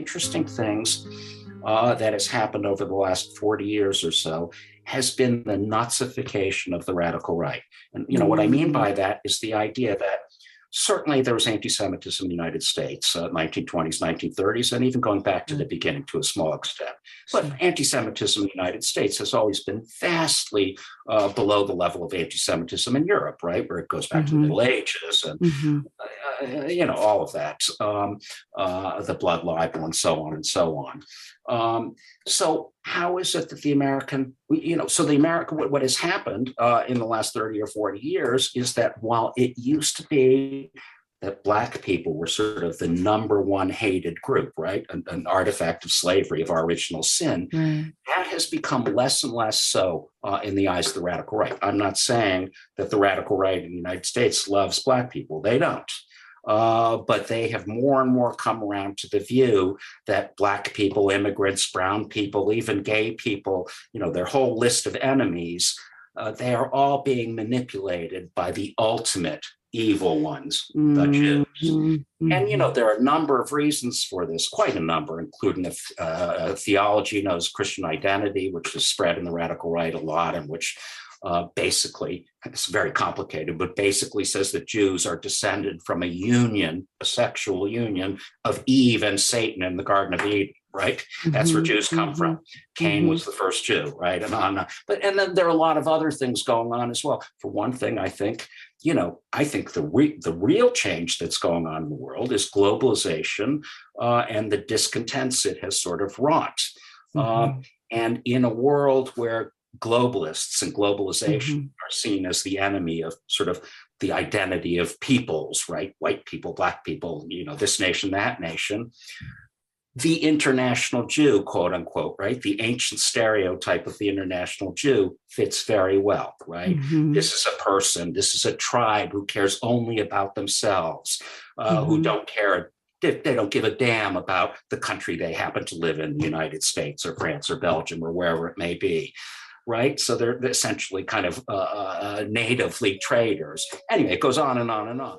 interesting things that has happened over the last 40 years or so has been the Nazi-fication of the radical right. And what I mean by that is the idea that certainly there was anti-Semitism in the United States, 1920s, 1930s, and even going back to the beginning to a small extent. But anti-Semitism in the United States has always been vastly below the level of anti-Semitism in Europe, right, where it goes back to the Middle Ages and, all of that, the blood libel and so on and so on. So how is it that what has happened in the last 30 or 40 years is that while it used to be that Black people were sort of the number one hated group, right? An artifact of slavery, of our original sin, that has become less and less so in the eyes of the radical right. I'm not saying that the radical right in the United States loves Black people. They don't. But they have more and more come around to the view that Black people, immigrants, brown people, even gay people, their whole list of enemies, they are all being manipulated by the ultimate evil ones, the Jews. And, there are a number of reasons for this, quite a number, including a theology known as Christian identity, which is spread in the radical right a lot, and which basically, it's very complicated, but basically says that Jews are descended from a sexual union of Eve and Satan in the Garden of Eden, right? That's where Jews come from. Cain was the first Jew, right? And on. And then there are a lot of other things going on as well. For one thing, I think the real change that's going on in the world is globalization and the discontents it has sort of wrought. And in a world where globalists and globalization are seen as the enemy of sort of the identity of peoples, right? White people, Black people, this nation, that nation. The international Jew, quote unquote, right? The ancient stereotype of the international Jew fits very well, right? This is a person, this is a tribe who cares only about themselves, who don't care. They don't give a damn about the country they happen to live in, the United States or France or Belgium or wherever it may be. Right. So they're essentially kind of natively traders. Anyway, it goes on and on and on.